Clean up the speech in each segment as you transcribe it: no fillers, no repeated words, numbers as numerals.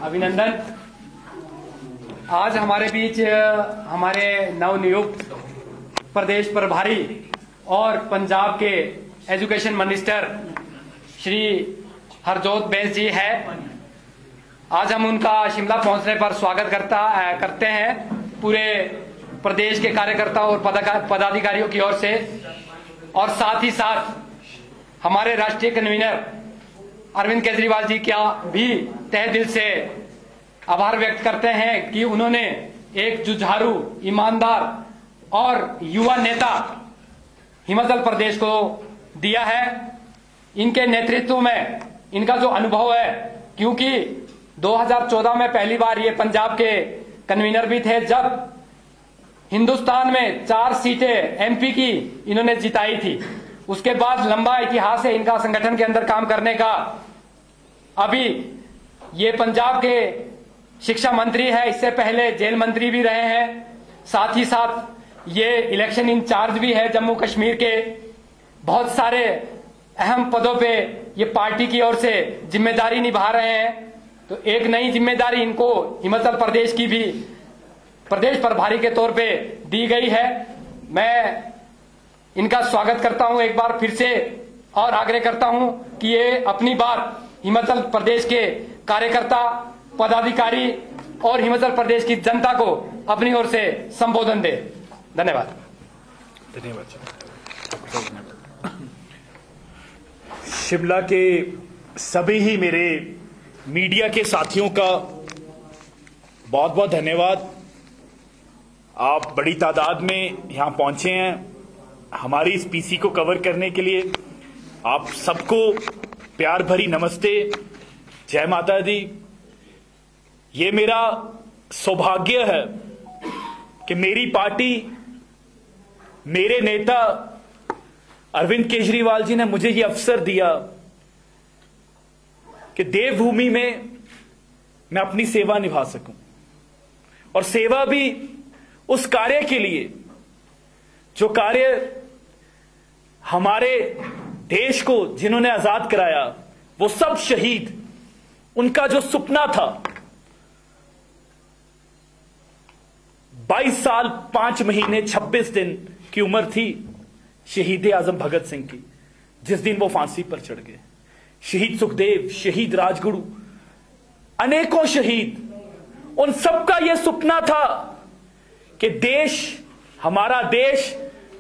अभिनंदन। आज हमारे बीच हमारे नवनियुक्त प्रदेश प्रभारी और पंजाब के एजुकेशन मिनिस्टर श्री हरजोत बैस जी है। आज हम उनका शिमला पहुंचने पर स्वागत करते हैं पूरे प्रदेश के कार्यकर्ताओं और पदाधिकारियों की ओर से, और साथ ही साथ हमारे राष्ट्रीय कन्वीनर अरविंद केजरीवाल जी का भी तहे दिल से आभार व्यक्त करते हैं कि उन्होंने एक जुझारू, ईमानदार और युवा नेता हिमाचल प्रदेश को दिया है। इनके नेतृत्व में इनका जो अनुभव है, क्योंकि 2014 में पहली बार ये पंजाब के कन्वीनर भी थे जब हिंदुस्तान में 4 सीटें एमपी की इन्होंने जिताई थी। उसके बाद लंबा इतिहास है इनका संगठन के अंदर काम करने का। अभी ये पंजाब के शिक्षा मंत्री है, इससे पहले जेल मंत्री भी रहे हैं, साथ ही साथ ये इलेक्शन इंचार्ज भी है जम्मू कश्मीर के। बहुत सारे अहम पदों पे ये पार्टी की ओर से जिम्मेदारी निभा रहे हैं। तो एक नई जिम्मेदारी इनको हिमाचल प्रदेश की भी प्रदेश प्रभारी के तौर पे दी गई है। मैं इनका स्वागत करता हूं एक बार फिर से और आग्रह करता हूं कि ये अपनी बात हिमाचल प्रदेश के कार्यकर्ता, पदाधिकारी और हिमाचल प्रदेश की जनता को अपनी ओर से संबोधन दे। धन्यवाद। शिमला के सभी ही मेरे मीडिया के साथियों का बहुत बहुत धन्यवाद। आप बड़ी तादाद में यहाँ पहुंचे हैं हमारी इस पीसी को कवर करने के लिए। आप सबको प्यार भरी नमस्ते, जय माता दी। ये मेरा सौभाग्य है कि मेरी पार्टी, मेरे नेता अरविंद केजरीवाल जी ने मुझे ये अवसर दिया कि देवभूमि में मैं अपनी सेवा निभा सकूं, और सेवा भी उस कार्य के लिए जो कार्य हमारे देश को जिन्होंने आजाद कराया, वो सब शहीद, उनका जो सपना था 22 साल 5 महीने 26 दिन की उम्र थी शहीद आजम भगत सिंह की, जिस दिन वो फांसी पर चढ़ गए। शहीद सुखदेव, शहीद राजगुरु, अनेकों शहीद, उन सबका यह सपना था कि देश, हमारा देश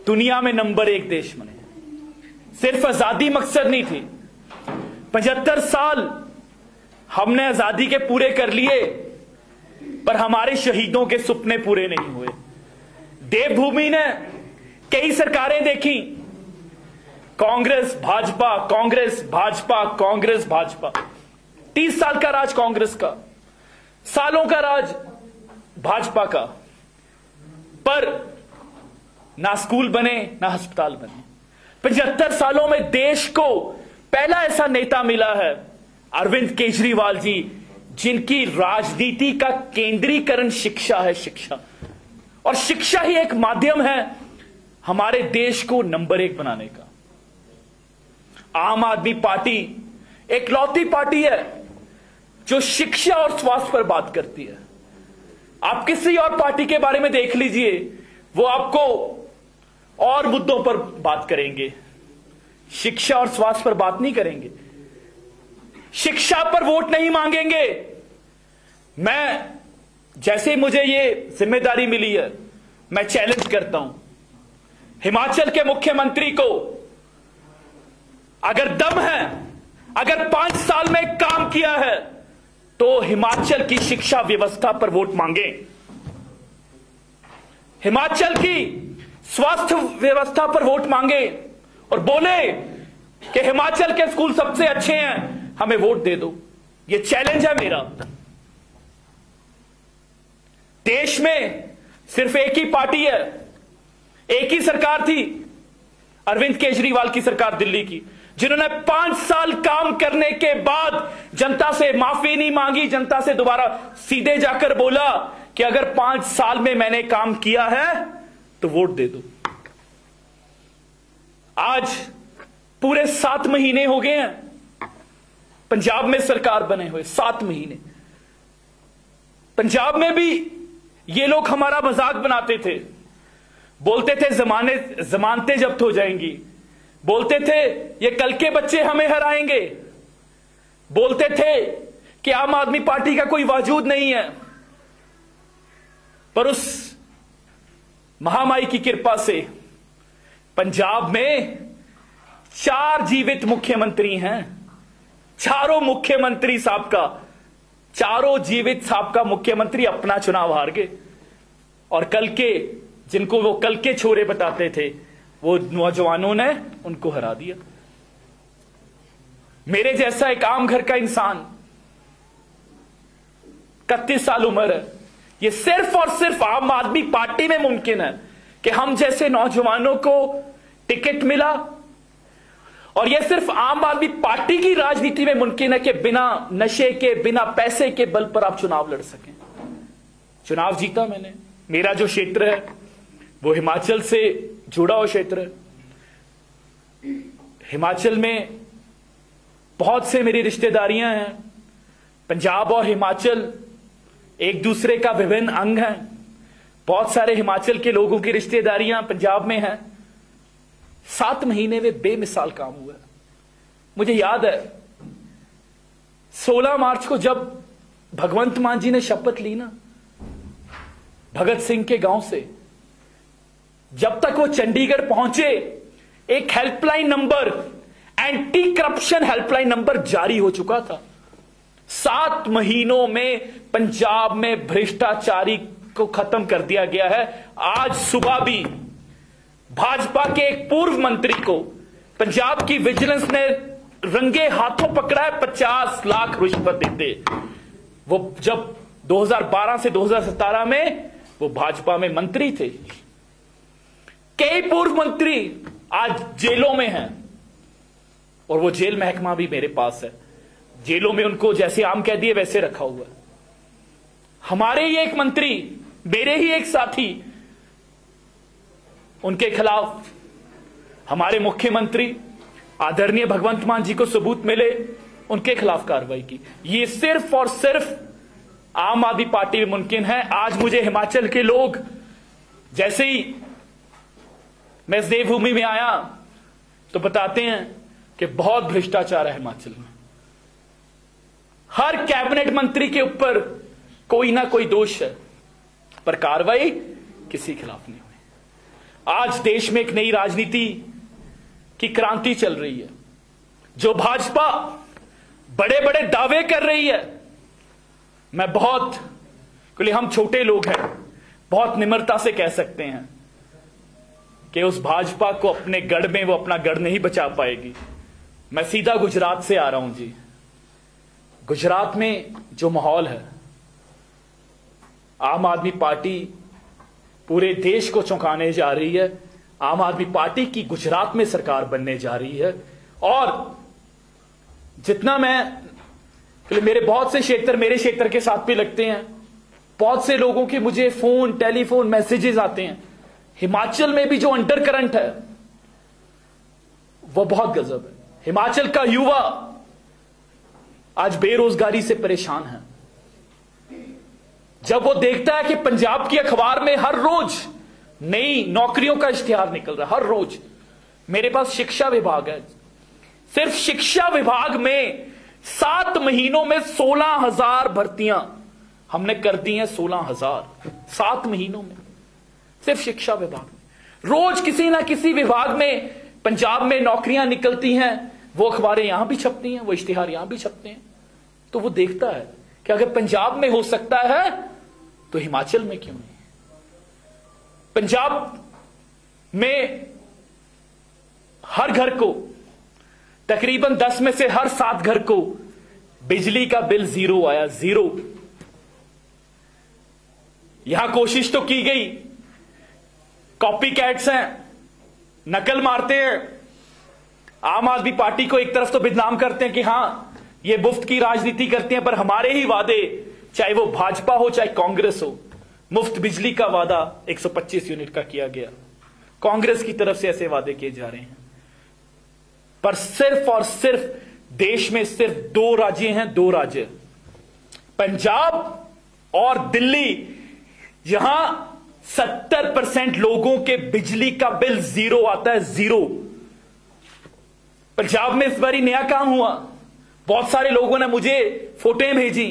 दुनिया में नंबर 1 देश बने। सिर्फ आजादी मकसद नहीं थी। 75 साल हमने आजादी के पूरे कर लिए, पर हमारे शहीदों के सपने पूरे नहीं हुए। देवभूमि ने कई सरकारें देखी, कांग्रेस भाजपा, कांग्रेस भाजपा, कांग्रेस भाजपा। 30 साल का राज कांग्रेस का, सालों का राज भाजपा का, पर ना स्कूल बने ना अस्पताल बने। 75 सालों में देश को पहला ऐसा नेता मिला है अरविंद केजरीवाल जी, जिनकी राजनीति का केंद्रीकरण शिक्षा है, शिक्षा। और शिक्षा ही एक माध्यम है हमारे देश को नंबर 1 बनाने का। आम आदमी पार्टी एकलौती पार्टी है जो शिक्षा और स्वास्थ्य पर बात करती है। आप किसी और पार्टी के बारे में देख लीजिए, वो आपको और मुद्दों पर बात करेंगे, शिक्षा और स्वास्थ्य पर बात नहीं करेंगे। शिक्षा पर वोट नहीं मांगेंगे। मैं, जैसे ही मुझे ये जिम्मेदारी मिली है, मैं चैलेंज करता हूं हिमाचल के मुख्यमंत्री को, अगर दम है, अगर 5 साल में काम किया है, तो हिमाचल की शिक्षा व्यवस्था पर वोट मांगे, हिमाचल की स्वास्थ्य व्यवस्था पर वोट मांगे और बोले कि हिमाचल के स्कूल सबसे अच्छे हैं, हमें वोट दे दो। यह चैलेंज है मेरा। देश में सिर्फ एक ही पार्टी है, एक ही सरकार थी, अरविंद केजरीवाल की सरकार दिल्ली की, जिन्होंने 5 साल काम करने के बाद जनता से माफी नहीं मांगी, जनता से दोबारा सीधे जाकर बोला कि अगर 5 साल में मैंने काम किया है तो वोट दे दो। आज पूरे 7 महीने हो गए हैं पंजाब में सरकार बने हुए, 7 महीने। पंजाब में भी ये लोग हमारा मजाक बनाते थे, बोलते थे जमानतें जब्त हो जाएंगी, बोलते थे ये कल के बच्चे हमें हराएंगे, बोलते थे कि आम आदमी पार्टी का कोई वजूद नहीं है। पर उस महामारी की कृपा से पंजाब में 4 जीवित मुख्यमंत्री हैं। चारों मुख्यमंत्री साहब का, चारों जीवित साहब का मुख्यमंत्री अपना चुनाव हार गए, और कल के, जिनको वो कल के छोरे बताते थे, वो नौजवानों ने उनको हरा दिया। मेरे जैसा एक आम घर का इंसान, 31 साल उम्र है, ये सिर्फ और सिर्फ आम आदमी पार्टी में मुमकिन है कि हम जैसे नौजवानों को टिकट मिला, और यह सिर्फ आम आदमी पार्टी की राजनीति में मुमकिन है कि बिना नशे के, बिना पैसे के बल पर आप चुनाव लड़ सकें। चुनाव जीता मैंने। मेरा जो क्षेत्र है वो हिमाचल से जुड़ा हुआ क्षेत्र है। हिमाचल में बहुत से मेरी रिश्तेदारियां हैं। पंजाब और हिमाचल एक दूसरे का विभिन्न अंग हैं। बहुत सारे हिमाचल के लोगों की रिश्तेदारियां पंजाब में हैं। 7 महीने में बेमिसाल काम हुआ। मुझे याद है 16 मार्च को जब भगवंत मान जी ने शपथ ली ना, भगत सिंह के गांव से, जब तक वो चंडीगढ़ पहुंचे, एक helpline number, anti corruption helpline number जारी हो चुका था। 7 महीनों में पंजाब में भ्रष्टाचारी को खत्म कर दिया गया है। आज सुबह भी भाजपा के एक पूर्व मंत्री को पंजाब की विजिलेंस ने रंगे हाथों पकड़ा है 50 लाख रिश्वत देते। वो जब 2012 से 2017 में वो भाजपा में मंत्री थे। कई पूर्व मंत्री आज जेलों में हैं, और वो जेल महकमा भी मेरे पास है। जेलों में उनको जैसे आम कह दिए वैसे रखा हुआ है। हमारे ही एक मंत्री, मेरे ही एक साथी, उनके खिलाफ हमारे मुख्यमंत्री आदरणीय भगवंत मान जी को सबूत मिले, उनके खिलाफ कार्रवाई की। ये सिर्फ और सिर्फ आम आदमी पार्टी में मुमकिन है। आज मुझे हिमाचल के लोग, जैसे ही मैं इस देवभूमि में आया तो बताते हैं कि बहुत भ्रष्टाचार है हिमाचल में। हर कैबिनेट मंत्री के ऊपर कोई ना कोई दोष है, पर कार्रवाई किसी के खिलाफ नहीं हुई। आज देश में एक नई राजनीति की क्रांति चल रही है। जो भाजपा बड़े बड़े दावे कर रही है, मैं बहुत, क्योंकि हम छोटे लोग हैं, बहुत निम्रता से कह सकते हैं कि उस भाजपा को अपने गढ़ में वो अपना गढ़ नहीं बचा पाएगी। मैं सीधा गुजरात से आ रहा हूं जी। गुजरात में जो माहौल है, आम आदमी पार्टी पूरे देश को चौंकाने जा रही है। आम आदमी पार्टी की गुजरात में सरकार बनने जा रही है। और जितना मेरे बहुत से क्षेत्र मेरे क्षेत्र के साथ भी लगते हैं, बहुत से लोगों के मुझे फोन, टेलीफोन, मैसेजेस आते हैं। हिमाचल में भी जो अंडर करंट है वो बहुत गजब है। हिमाचल का युवा आज बेरोजगारी से परेशान है। जब वो देखता है कि पंजाब की अखबार में हर रोज नई नौकरियों का इश्तिहार निकल रहा है, हर रोज। मेरे पास शिक्षा विभाग है, सिर्फ शिक्षा विभाग में 7 महीनों में 16,000 भर्तियां हमने कर दी हैं। 16,000 7 महीनों में सिर्फ शिक्षा विभाग में। रोज किसी ना किसी विभाग में पंजाब में नौकरियां निकलती हैं। वो अखबारें यहां भी छपती हैं, वो इश्तिहार यहां भी छपते हैं। तो वो देखता है कि अगर पंजाब में हो सकता है तो हिमाचल में क्यों नहीं। पंजाब में हर घर को, तकरीबन 10 में से हर 7 घर को बिजली का बिल 0 आया, 0। यहां कोशिश तो की गई, कॉपी कैट्स हैं, नकल मारते हैं, आम आदमी पार्टी को एक तरफ तो बदनाम करते हैं कि हां ये मुफ्त की राजनीति करते हैं, पर हमारे ही वादे, चाहे वो भाजपा हो चाहे कांग्रेस हो, मुफ्त बिजली का वादा 125 यूनिट का किया गया। कांग्रेस की तरफ से ऐसे वादे किए जा रहे हैं। पर सिर्फ और सिर्फ देश में सिर्फ 2 राज्य हैं, 2 राज्य, पंजाब और दिल्ली, यहां 70% लोगों के बिजली का बिल जीरो आता है, जीरो। पंजाब में इस बार नया काम हुआ, बहुत सारे लोगों ने मुझे फोटोएं भेजी,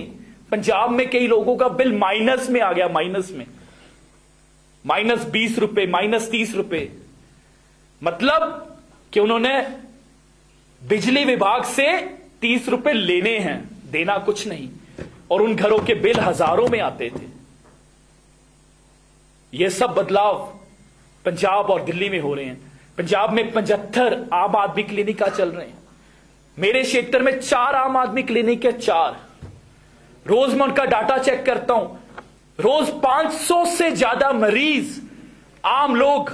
पंजाब में कई लोगों का बिल माइनस में आ गया, माइनस में, -20 रुपए, -30 रुपए। मतलब कि उन्होंने बिजली विभाग से 30 रुपए लेने हैं, देना कुछ नहीं, और उन घरों के बिल हजारों में आते थे। यह सब बदलाव पंजाब और दिल्ली में हो रहे हैं। पंजाब में 75 आम आदमी क्लिनिक चल रहे हैं। मेरे क्षेत्र में 4 आम आदमी क्लिनिक है, 4। रोज मैं उनका डाटा चेक करता हूं, रोज 500 से ज्यादा मरीज, आम लोग,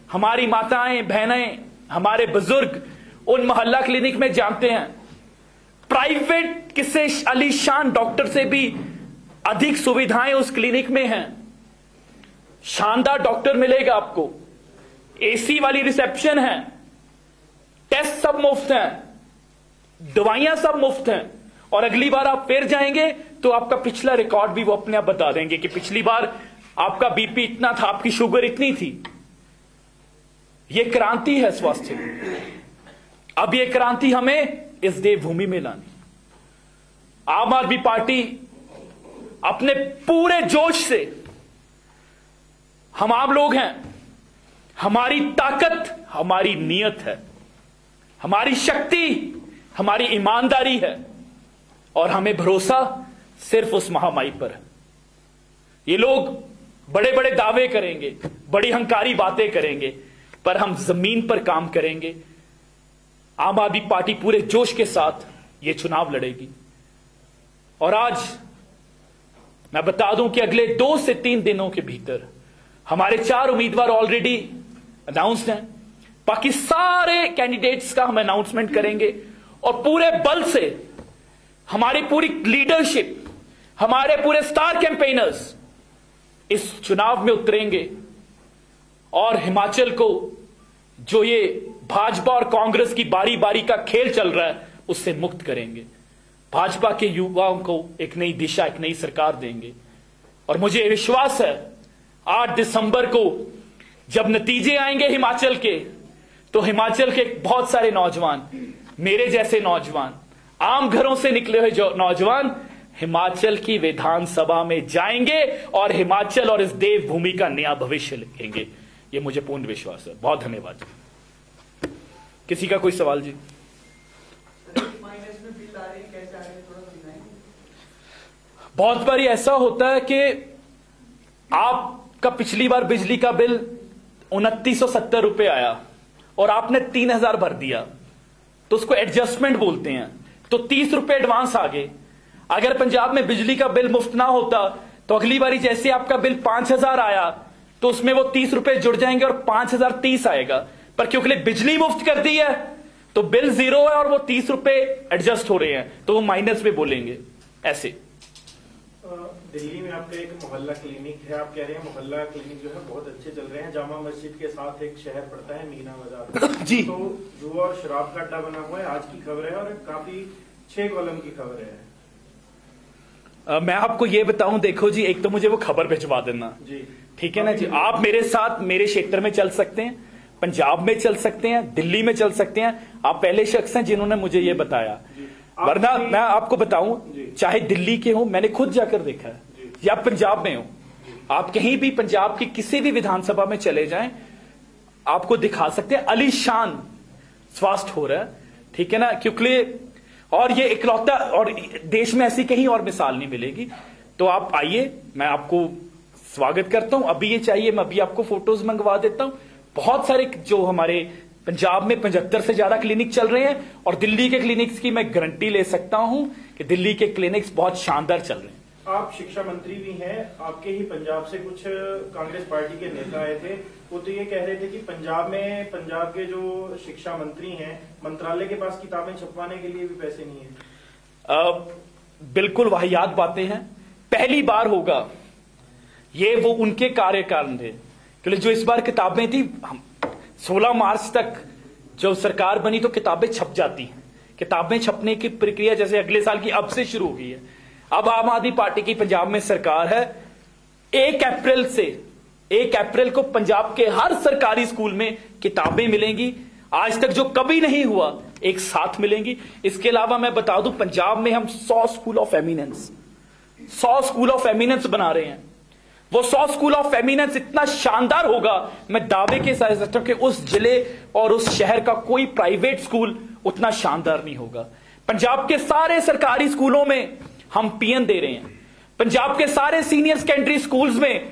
हमारी माताएं बहनें, हमारे बुजुर्ग उन मोहल्ला क्लिनिक में जानते हैं। प्राइवेट किसी आलीशान डॉक्टर से भी अधिक सुविधाएं उस क्लिनिक में हैं। शानदार डॉक्टर मिलेगा आपको, एसी वाली रिसेप्शन है, टेस्ट सब मुफ्त हैं, दवाइयां सब मुफ्त हैं। और अगली बार आप फिर जाएंगे तो आपका पिछला रिकॉर्ड भी वो अपने आप बता देंगे कि पिछली बार आपका बीपी इतना था, आपकी शुगर इतनी थी। यह क्रांति है स्वास्थ्य में। अब यह क्रांति हमें इस देवभूमि में लानी। आम आदमी पार्टी अपने पूरे जोश से, हम आम लोग हैं, हमारी ताकत हमारी नीयत है, हमारी शक्ति हमारी ईमानदारी है, और हमें भरोसा सिर्फ उस महामाई पर है। ये लोग बड़े बड़े दावे करेंगे, बड़ी हंकारी बातें करेंगे, पर हम जमीन पर काम करेंगे। आम आदमी पार्टी पूरे जोश के साथ यह चुनाव लड़ेगी। और आज मैं बता दूं कि अगले 2 से 3 दिनों के भीतर हमारे 4 उम्मीदवार ऑलरेडी अनाउंस्ड हैं। बाकी सारे कैंडिडेट्स का हम अनाउंसमेंट करेंगे, और पूरे बल से हमारी पूरी लीडरशिप, हमारे पूरे स्टार कैंपेनर्स इस चुनाव में उतरेंगे, और हिमाचल को जो ये भाजपा और कांग्रेस की बारी बारी का खेल चल रहा है उससे मुक्त करेंगे। भाजपा के युवाओं को एक नई दिशा, एक नई सरकार देंगे। और मुझे विश्वास है 8 दिसंबर को जब नतीजे आएंगे हिमाचल के, तो हिमाचल के बहुत सारे नौजवान, मेरे जैसे नौजवान, आम घरों से निकले हुए जो नौजवान हिमाचल की विधानसभा में जाएंगे और हिमाचल और इस देवभूमि का नया भविष्य लिखेंगे। ये मुझे पूर्ण विश्वास है। बहुत धन्यवाद जी। किसी का कोई सवाल जी? बहुत बार ऐसा होता है कि आपका पिछली बार बिजली का बिल 2970 रुपए आया और आपने 3000 भर दिया, तो उसको एडजस्टमेंट बोलते हैं, तो 30 रुपए एडवांस आ गए। अगर पंजाब में बिजली का बिल मुफ्त ना होता तो अगली बारी जैसे आपका बिल 5000 आया तो उसमें वो 30 रुपए जुड़ जाएंगे और 5030 आएगा। पर क्योंकि बिजली मुफ्त कर दी है तो बिल 0 है और वो 30 रुपए एडजस्ट हो रहे हैं, तो वो माइनस में बोलेंगे। ऐसे दिल्ली में आपका एक मोहल्ला क्लिनिक है, आप कह रहे हैं मोहल्ला क्लिनिक जो है बहुत अच्छे चल रहे हैं। जामा मस्जिद के साथ एक शहर पड़ता है मीना बाजार जी, तो जुआ और शराब का अड्डा बना हुआ है। आज की खबर है और काफी 6 कॉलम की खबर है। मैं आपको ये बताऊं, देखो जी, एक तो मुझे वो खबर भिजवा देना जी, ठीक है ना जी। आप मेरे साथ मेरे क्षेत्र में चल सकते हैं, पंजाब में चल सकते हैं, दिल्ली में चल सकते हैं। आप पहले शख्स हैं जिन्होंने मुझे ये बताया, वरना मैं आपको बताऊं, चाहे दिल्ली के हो, मैंने खुद जाकर देखा है, या पंजाब में हो, आप कहीं भी पंजाब की किसी भी विधानसभा में चले जाएं, आपको दिखा सकते हैं अलीशान स्वास्थ्य हो रहा है, ठीक है ना। क्योंकि और ये इकलौता, और देश में ऐसी कहीं और मिसाल नहीं मिलेगी। तो आप आइए, मैं आपको स्वागत करता हूं। अभी ये चाहिए मैं अभी आपको फोटोज मंगवा देता हूं। बहुत सारे जो हमारे पंजाब में 75 से ज्यादा क्लिनिक चल रहे हैं, और दिल्ली के क्लिनिक्स की मैं गारंटी ले सकता हूं कि दिल्ली के क्लिनिक्स बहुत शानदार चल रहे हैं। आप शिक्षा मंत्री भी हैं, आपके ही पंजाब से कुछ कांग्रेस पार्टी के नेता आए थे, वो तो ये कह रहे थे कि पंजाब में पंजाब के जो शिक्षा मंत्री हैं, मंत्रालय के पास किताबें छपवाने के लिए भी पैसे नहीं है। बिल्कुल वाहियात बातें हैं। पहली बार होगा ये, वो उनके कार्यकाल थे, क्योंकि जो इस बार किताबें थी, 16 मार्च तक जो सरकार बनी तो किताबें छप जाती हैं। किताबें छपने की प्रक्रिया जैसे अगले साल की अब से शुरू हो गई है। अब आम आदमी पार्टी की पंजाब में सरकार है। 1 अप्रैल को पंजाब के हर सरकारी स्कूल में किताबें मिलेंगी, आज तक जो कभी नहीं हुआ, एक साथ मिलेंगी। इसके अलावा मैं बता दूं, पंजाब में हम 100 स्कूल ऑफ एमिनेंस बना रहे हैं। वो 100 स्कूल ऑफ एमिनेंस इतना शानदार होगा, मैं दावे के साथ सकता हूं कि उस जिले और उस शहर का कोई प्राइवेट स्कूल उतना शानदार नहीं होगा। पंजाब के सारे सरकारी स्कूलों में हम पीएन दे रहे हैं। पंजाब के सारे सीनियर सेकेंडरी स्कूल्स में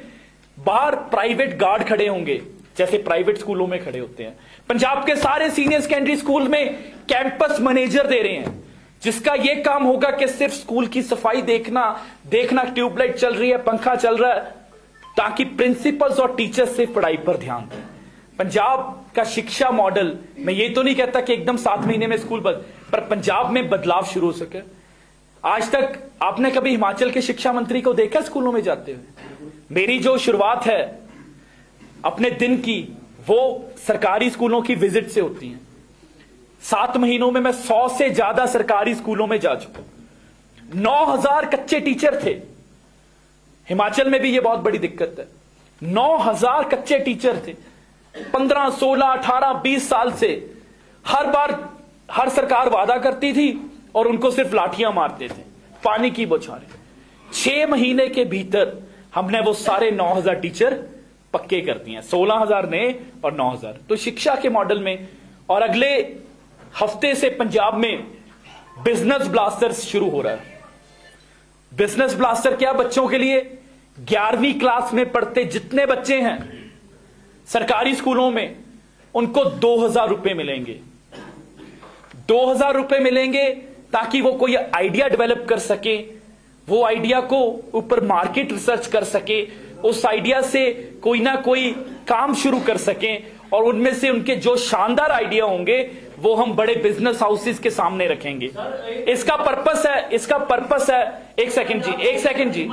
बाहर प्राइवेट गार्ड खड़े होंगे, जैसे प्राइवेट स्कूलों में खड़े होते हैं। पंजाब के सारे सीनियर सेकेंडरी स्कूल में कैंपस मैनेजर दे रहे हैं, जिसका यह काम होगा कि सिर्फ स्कूल की सफाई देखना, ट्यूबलाइट चल रही है, पंखा चल रहा है, ताकि प्रिंसिपल्स और टीचर्स सिर्फ पढ़ाई पर ध्यान दें। पंजाब का शिक्षा मॉडल, मैं ये तो नहीं कहता कि एकदम 7 महीने में स्कूल बंद, पर पंजाब में बदलाव शुरू हो सके। आज तक आपने कभी हिमाचल के शिक्षा मंत्री को देखा स्कूलों में जाते हुए? मेरी जो शुरुआत है अपने दिन की, वो सरकारी स्कूलों की विजिट से होती है। 7 महीनों में मैं 100 से ज्यादा सरकारी स्कूलों में जा चुका। 9000 कच्चे टीचर थे। हिमाचल में भी यह बहुत बड़ी दिक्कत है। 9000 कच्चे टीचर थे। 15, 16, 18, 20 साल से हर बार हर सरकार वादा करती थी और उनको सिर्फ लाठियां मारते थे, पानी की बौछारें। 6 महीने के भीतर हमने वो सारे 9000 टीचर पक्के कर दिए, 16000 नए और 9000। तो शिक्षा के मॉडल में, और अगले हफ्ते से पंजाब में बिजनेस ब्लास्टर शुरू हो रहा है। बिजनेस ब्लास्टर क्या? बच्चों के लिए 11वीं क्लास में पढ़ते जितने बच्चे हैं सरकारी स्कूलों में, उनको 2000 रुपए मिलेंगे। 2000 रुपए मिलेंगे ताकि वो कोई आइडिया डेवलप कर सके, वो आइडिया को ऊपर मार्केट रिसर्च कर सके, उस आइडिया से कोई ना कोई काम शुरू कर सके, और उनमें से उनके जो शानदार आइडिया होंगे वो हम बड़े बिजनेस हाउसेस के सामने रखेंगे। इसका पर्पस है एक सेकंड जी,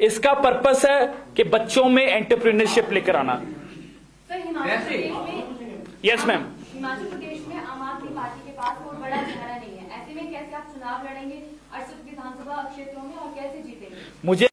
इसका पर्पस है कि बच्चों में एंटरप्रेन्योरशिप लेकर आना। Yes ma'am. हिमाचल प्रदेश में आम आदमी पार्टी के पास कोई बड़ा चेहरा नहीं है, ऐसे में कैसे आप चुनाव लड़ेंगे 68 विधानसभा क्षेत्रों में और कैसे जीतेंगे? मुझे